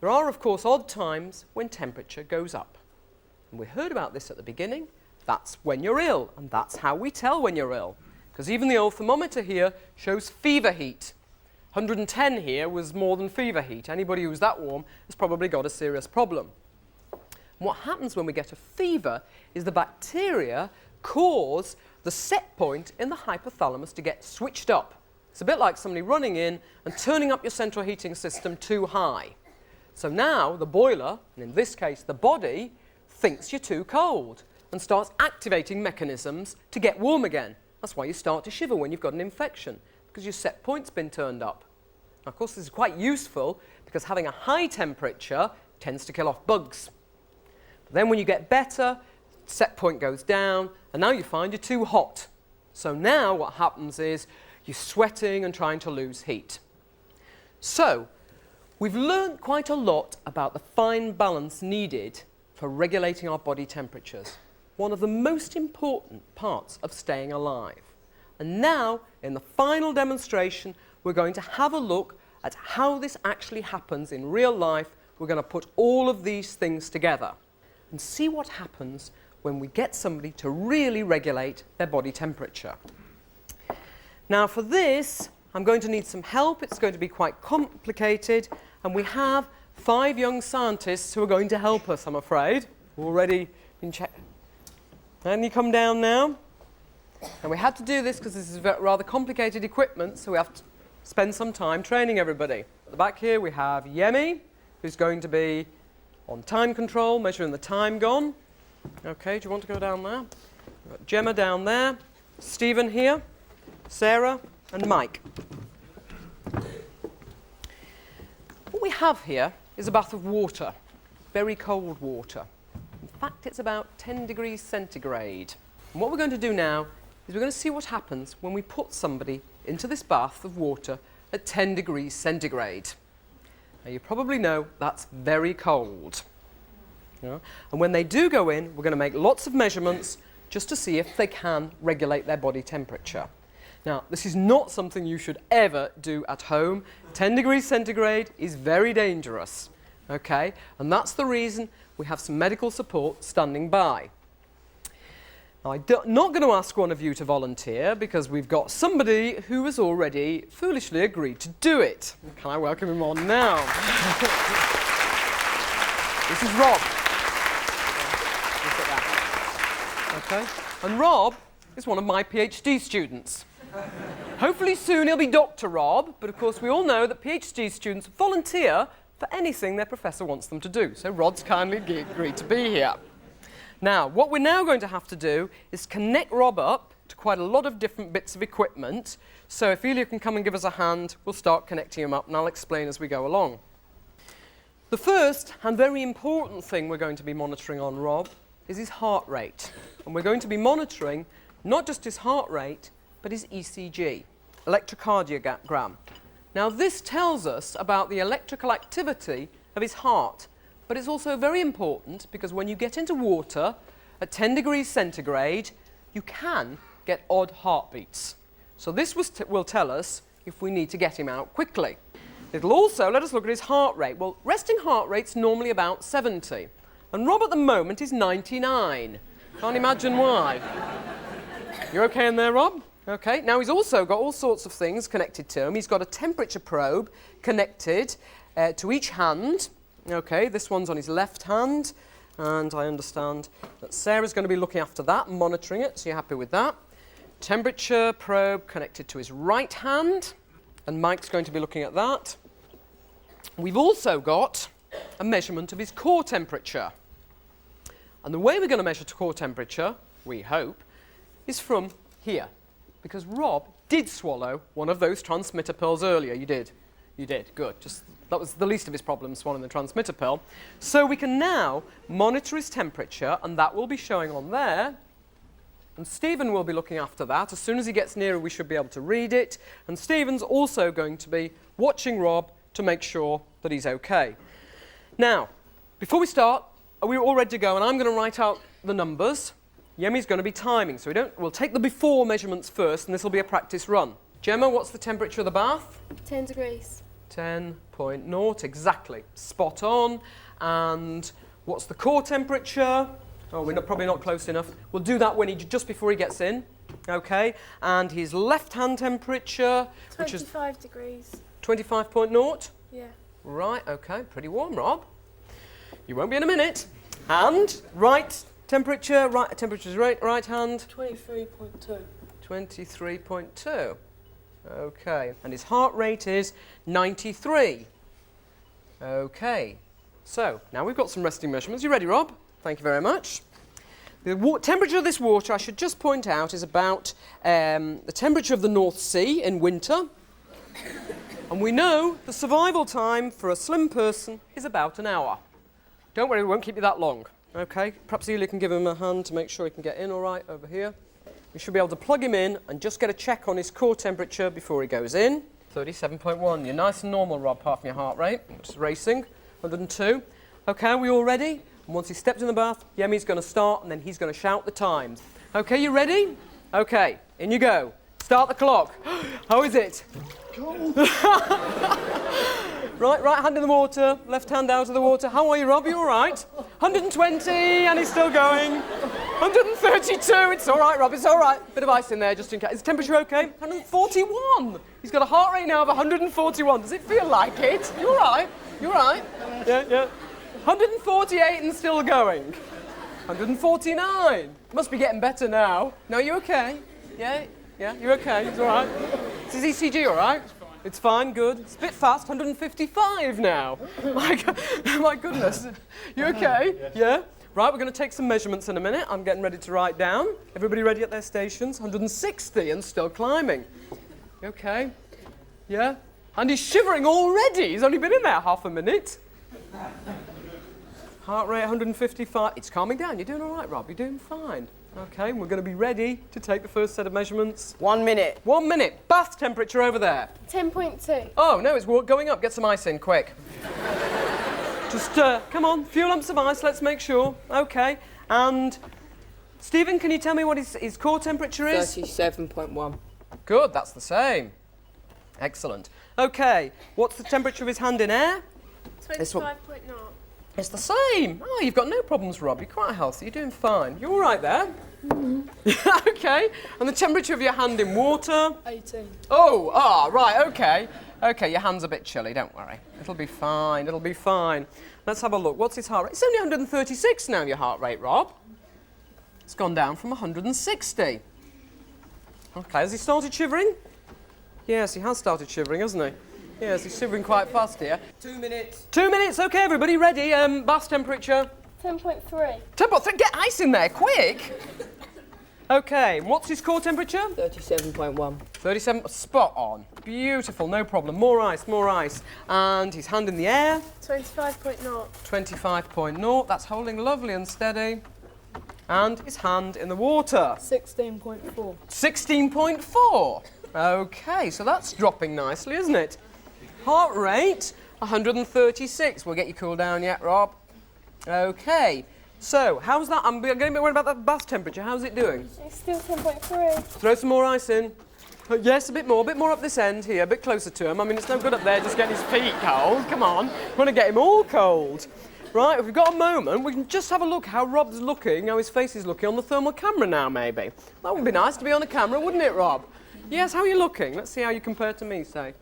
There are, of course, odd times when temperature goes up. And we heard about this at the beginning. That's when you're ill, and that's how we tell when you're ill. Because even the old thermometer here shows fever heat. 110 here was more than fever heat. Anybody who's that warm has probably got a serious problem. And what happens when we get a fever is the bacteria cause the set point in the hypothalamus to get switched up. It's a bit like somebody running in and turning up your central heating system too high. So now the boiler, and in this case the body, thinks you're too cold and starts activating mechanisms to get warm again. That's why you start to shiver when you've got an infection, because your set point's been turned up. Now, of course, this is quite useful because having a high temperature tends to kill off bugs. But then when you get better, set point goes down, and now you find you're too hot. So now what happens is you're sweating and trying to lose heat. So we've learned quite a lot about the fine balance needed for regulating our body temperatures, one of the most important parts of staying alive. And now, in the final demonstration, we're going to have a look at how this actually happens in real life. We're going to put all of these things together and see what happens when we get somebody to really regulate their body temperature. Now, for this, I'm going to need some help. It's going to be quite complicated, and we have 5 young scientists who are going to help us, I'm afraid. Already been checked. And you come down now. And we had to do this because this is rather complicated equipment, so we have to spend some time training everybody. At the back here we have Yemi, who's going to be on time control, measuring the time gone. Okay, do you want to go down there? We've got Gemma down there, Stephen here, Sarah, and Mike. What we have here is a bath of water, very cold water. In fact, it's about 10 degrees centigrade. And what we're going to do now is we're going to see what happens when we put somebody into this bath of water at 10 degrees centigrade. Now, you probably know that's very cold. Yeah? And when they do go in, we're going to make lots of measurements just to see if they can regulate their body temperature. Now, this is not something you should ever do at home. 10 degrees centigrade is very dangerous. Okay? And that's the reason we have some medical support standing by. Now, I'm not going to ask one of you to volunteer because we've got somebody who has already foolishly agreed to do it. Can I welcome him on now? This is Rob. Look at that. Okay? And Rob is one of my PhD students. Hopefully soon he'll be Dr. Rob, but of course we all know that PhD students volunteer for anything their professor wants them to do. So Rod's kindly agreed to be here. Now, what we're now going to have to do is connect Rob up to quite a lot of different bits of equipment. So if Elia can come and give us a hand, we'll start connecting him up, and I'll explain as we go along. The first and very important thing we're going to be monitoring on Rob is his heart rate. And we're going to be monitoring not just his heart rate, but his ECG, electrocardiogram. Now, this tells us about the electrical activity of his heart, but it's also very important because when you get into water at 10 degrees centigrade, you can get odd heartbeats. So this will tell us if we need to get him out quickly. It'll also let us look at his heart rate. Well, resting heart rate's normally about 70, and Rob at the moment is 99. Can't imagine why. You're okay in there, Rob? Okay. Now, he's also got all sorts of things connected to him. He's got a temperature probe connected to each hand. Okay, this one's on his left hand, and I understand that Sarah's going to be looking after that and monitoring it, so you're happy with that. Temperature probe connected to his right hand, and Mike's going to be looking at that. We've also got a measurement of his core temperature. And the way we're going to measure core temperature, we hope, is from here. Because Rob did swallow one of those transmitter pills earlier. You did? You did. Good. That was the least of his problems, swallowing the transmitter pill. So we can now monitor his temperature, and that will be showing on there. And Stephen will be looking after that. As soon as he gets nearer, we should be able to read it. And Stephen's also going to be watching Rob to make sure that he's okay. Now, before we start, are we all ready to go? And I'm going to write out the numbers. Yemi's going to be timing, so we'll take the before measurements first, and this will be a practice run. Gemma, what's the temperature of the bath? 10 degrees. 10.0, exactly. Spot on. And what's the core temperature? Oh, we're probably not close enough. We'll do that just before he gets in. Okay. And his left-hand temperature, which is 25 degrees. 25.0? Yeah. Right, okay. Pretty warm, Rob. You won't be in a minute. And right temperature, right hand? 23.2. 23.2. Okay. And his heart rate is 93. Okay. So, now we've got some resting measurements. You ready, Rob? Thank you very much. The temperature of this water, I should just point out, is about the temperature of the North Sea in winter. And we know the survival time for a slim person is about an hour. Don't worry, we won't keep you that long. Okay, perhaps Elia can give him a hand to make sure he can get in all right over here. We should be able to plug him in and just get a check on his core temperature before he goes in. 37.1, you're nice and normal, Rob, apart from your heart rate, which is racing. 102. Okay, are we all ready? And once he steps in the bath, Yemi's going to start, and then he's going to shout the times. Okay, you ready? Okay, in you go. Start the clock. How is it? Right hand in the water, left hand out of the water. How are you, Rob? You all right? 120, and he's still going. 132, it's all right, Rob, it's all right. Bit of ice in there, just in case. Is temperature okay? 141. He's got a heart rate now of 141. Does it feel like it? You all right? You all right? Yeah. 148 and still going. 149. Must be getting better now. No, you okay? Yeah, you're okay. It's all right. Is his ECG all right? It's fine, good. It's a bit fast, 155 now. My goodness. You okay? Yeah? Right, we're going to take some measurements in a minute. I'm getting ready to write down. Everybody ready at their stations? 160 and still climbing. You okay? Yeah? And he's shivering already. He's only been in there half a minute. Heart rate 155. It's calming down. You're doing all right, Rob. You're doing fine. Okay, we're going to be ready to take the first set of measurements. 1 minute. 1 minute. Bath temperature over there. 10.2. Oh, no, it's going up. Get some ice in, quick. Just, come on, a few lumps of ice, let's make sure. Okay, and Stephen, can you tell me what his core temperature is? 37.1. Good, that's the same. Excellent. Okay, what's the temperature of his hand in air? 25.0. It's the same. Oh, you've got no problems, Rob. You're quite healthy. You're doing fine. You're all right there? Mm-hmm. Okay. And the temperature of your hand in water? 18. Oh, right, okay. Okay, your hand's a bit chilly, don't worry. It'll be fine, it'll be fine. Let's have a look. What's his heart rate? It's only 136 now, your heart rate, Rob. It's gone down from 160. Okay, has he started shivering? Yes, he has started shivering, hasn't he? Yes, he's shivering quite fast here. 2 minutes. 2 minutes, okay, everybody, ready? Bath temperature. 10.3. 10.3, get ice in there, quick! Okay, and what's his core temperature? 37.1. 37, spot on. Beautiful, no problem. More ice, more ice. And his hand in the air. 25.0. 25.0, that's holding lovely and steady. And his hand in the water. 16.4. 16.4. Okay, so that's dropping nicely, isn't it? Heart rate, 136. We'll get you cooled down yet, Rob. Okay, so how's that? I'm getting a bit worried about that bath temperature. How's it doing? It's still 10.3. Throw some more ice in. Yes, a bit more up this end here, a bit closer to him. I mean, it's no good up there just getting his feet cold. Come on, we want to get him all cold. Right, if we've got a moment, we can just have a look how Rob's looking, how his face is looking on the thermal camera now, maybe. That would be nice to be on the camera, wouldn't it, Rob? Yes, how are you looking? Let's see how you compare to me, say.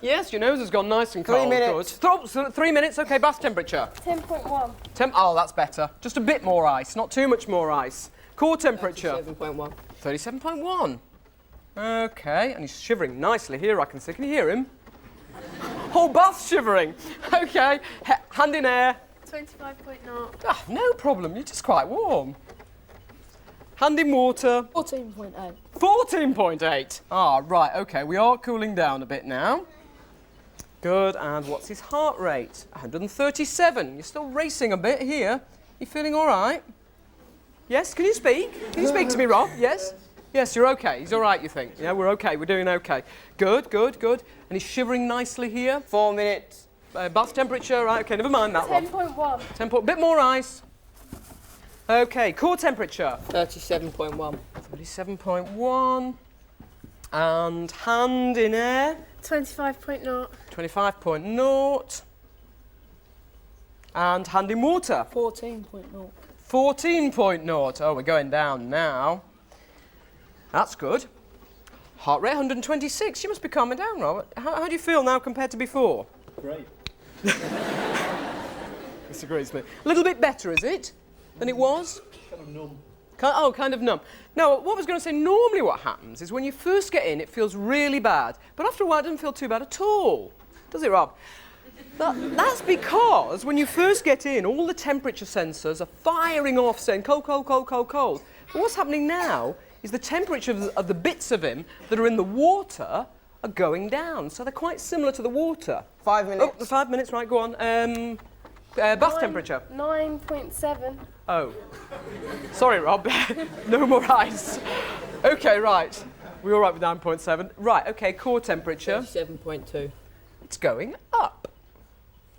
Yes, your nose has gone nice and cold. 3 minutes. Good. 3 minutes, okay, bath temperature. 10.1. Oh, that's better. Just a bit more ice, not too much more ice. Core temperature. 37.1. 37.1. Okay, and he's shivering nicely here, I can see. Can you hear him? Whole bath shivering. Okay, hand in air. 25.0. Ah, no problem, you're just quite warm. Hand in water. 14.8. 14.8. Ah, right, okay, we are cooling down a bit now. Good, and what's his heart rate? 137. You're still racing a bit here. You feeling all right? Yes, can you speak? Can you speak to me, Rob? Yes? Yes, you're okay. He's all right, you think? Yeah, we're okay. We're doing okay. Good, good, good. And he's shivering nicely here. 4 minutes. Bath temperature, right? Okay, never mind that one. 10.1. 10 point, bit more ice. Okay, core temperature. 37.1. 37.1. And hand in air. 25.0. 25.0. And hand in water. 14.0. 14.0. Oh, we're going down now. That's good. Heart rate 126. You must be calming down, Robert. How do you feel now compared to before? Great. Disagrees with me. A little bit better, is it, than it was? Kind of numb. Kind of numb. Now, what I was going to say, normally what happens is when you first get in, it feels really bad. But after a while, it doesn't feel too bad at all. Does it, Rob? That's because when you first get in, all the temperature sensors are firing off saying cold, cold, cold, cold, cold. But what's happening now is the temperature of the bits of him that are in the water are going down. So they're quite similar to the water. 5 minutes. Oh, 5 minutes, right, go on. Bath temperature. 9.7. Oh. Sorry, Rob. No more ice. Okay, right. We're all right with 9.7. Right, okay, core temperature. 37.2. It's going up.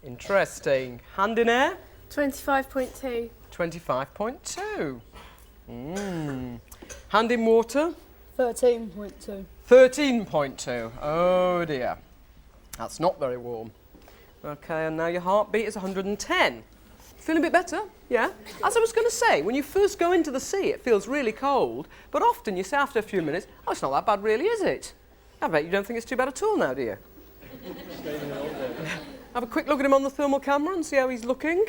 Interesting. Hand in air. 25.2. 25.2. Hand in water. 13.2. 13.2. Oh dear. That's not very warm. Okay, and now your heartbeat is 110. Feeling a bit better? Yeah? As I was going to say, when you first go into the sea, it feels really cold, but often you say after a few minutes, oh, it's not that bad really, is it? I bet you don't think it's too bad at all now, do you? Have a quick look at him on the thermal camera and see how he's looking.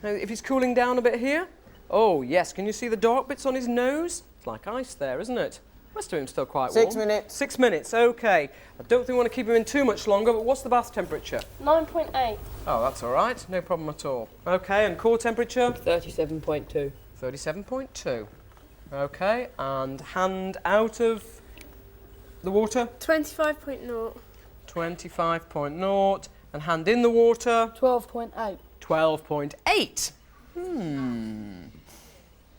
If he's cooling down a bit here. Oh, yes. Can you see the dark bits on his nose? It's like ice there, isn't it? The rest of him's still quite warm. 6 minutes. 6 minutes, OK. I don't think we want to keep him in too much longer, but what's the bath temperature? 9.8. Oh, that's all right. No problem at all. OK, and core temperature? 37.2. 37.2. OK, and hand out of the water? 25.0. 25.0. And hand in the water? 12.8. 12.8.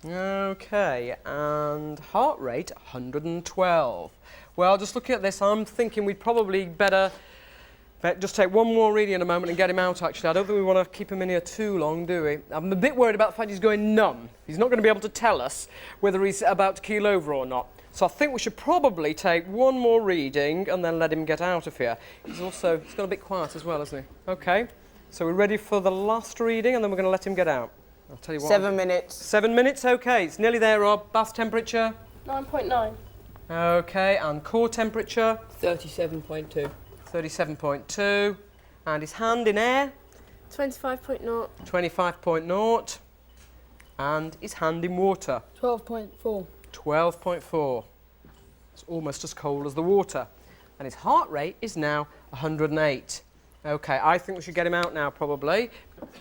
OK, and heart rate 112. Well, just looking at this, I'm thinking we'd probably better just take one more reading in a moment and get him out, actually. I don't think we want to keep him in here too long, do we? I'm a bit worried about the fact he's going numb. He's not going to be able to tell us whether he's about to keel over or not. So I think we should probably take one more reading and then let him get out of here. He's got a bit quiet as well, hasn't he? OK, so we're ready for the last reading and then we're going to let him get out. I'll tell you what. 7 minutes. 7 minutes, OK. It's nearly there, Rob. Bath temperature? 9.9. OK, and core temperature? 37.2. 37.2. And his hand in air? 25.0. 25.0. And his hand in water? 12.4. 12.4. It's almost as cold as the water. And his heart rate is now 108. Okay, I think we should get him out now, probably.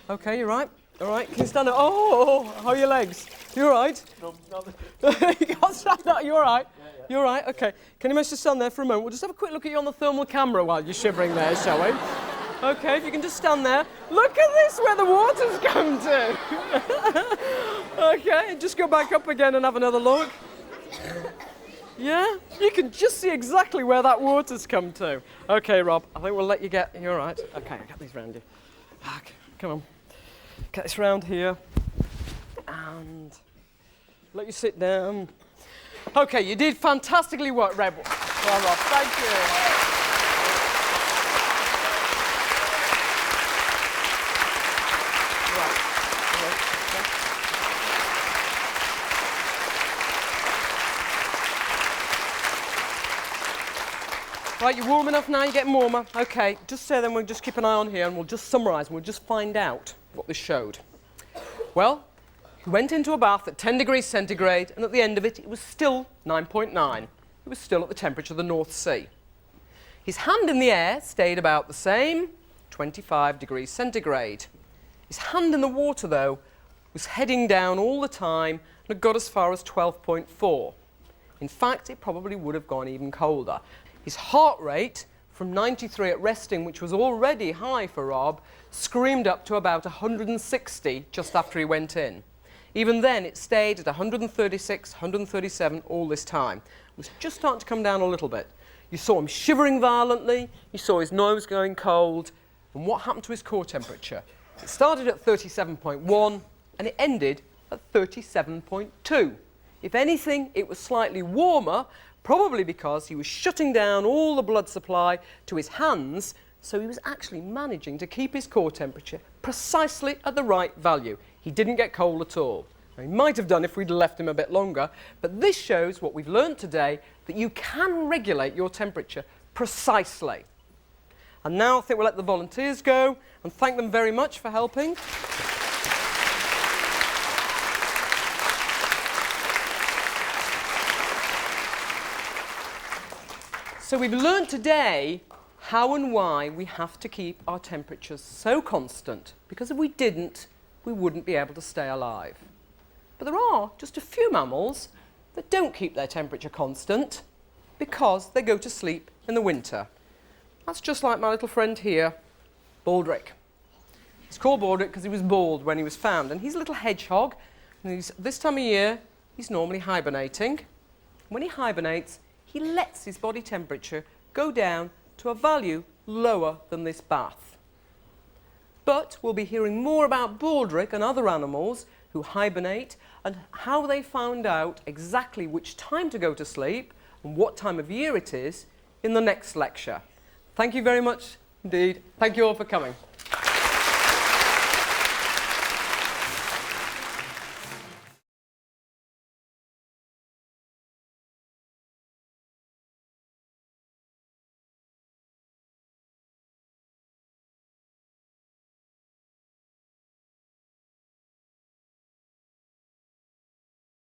Okay, you're right. All right, can you stand up? Oh, how are your legs? You all right? No, You can't stand up. You all right? You all right? Okay. Can you manage to stand there for a moment? We'll just have a quick look at you on the thermal camera while you're shivering there, shall we? Okay, if you can just stand there. Look at this, where the water's come to. Okay, just go back up again and have another look. Yeah, you can just see exactly where that water's come to. Okay, Rob, I think we'll let you get. You're all right. Okay, I'll get these round you. Okay, come on. Get this round here. And let you sit down. Okay, you did fantastically well, Rob. Thank you. Right, you're warm enough now, you're getting warmer. Okay, just so then we'll just keep an eye on here and we'll just summarise and we'll just find out what this showed. Well, he went into a bath at 10 degrees centigrade and at the end of it, it was still 9.9. It was still at the temperature of the North Sea. His hand in the air stayed about the same, 25 degrees centigrade. His hand in the water, though, was heading down all the time and had got as far as 12.4. In fact, it probably would have gone even colder. His heart rate, from 93 at resting, which was already high for Rob, screamed up to about 160 just after he went in. Even then, it stayed at 136, 137 all this time. It was just starting to come down a little bit. You saw him shivering violently, you saw his nose going cold, and what happened to his core temperature? It started at 37.1 and it ended at 37.2. If anything, it was slightly warmer, probably because he was shutting down all the blood supply to his hands, so he was actually managing to keep his core temperature precisely at the right value. He didn't get cold at all. Now, he might have done if we'd left him a bit longer, but this shows what we've learned today, that you can regulate your temperature precisely. And now I think we'll let the volunteers go and thank them very much for helping. So we've learned today how and why we have to keep our temperatures so constant, because if we didn't, we wouldn't be able to stay alive. But there are just a few mammals that don't keep their temperature constant because they go to sleep in the winter. That's just like my little friend here, Baldric. He's called Baldric because he was bald when he was found, and he's a little hedgehog. And this time of year, he's normally hibernating. When he hibernates, he lets his body temperature go down to a value lower than this bath. But we'll be hearing more about Baldric and other animals who hibernate and how they found out exactly which time to go to sleep and what time of year it is in the next lecture. Thank you very much indeed. Thank you all for coming.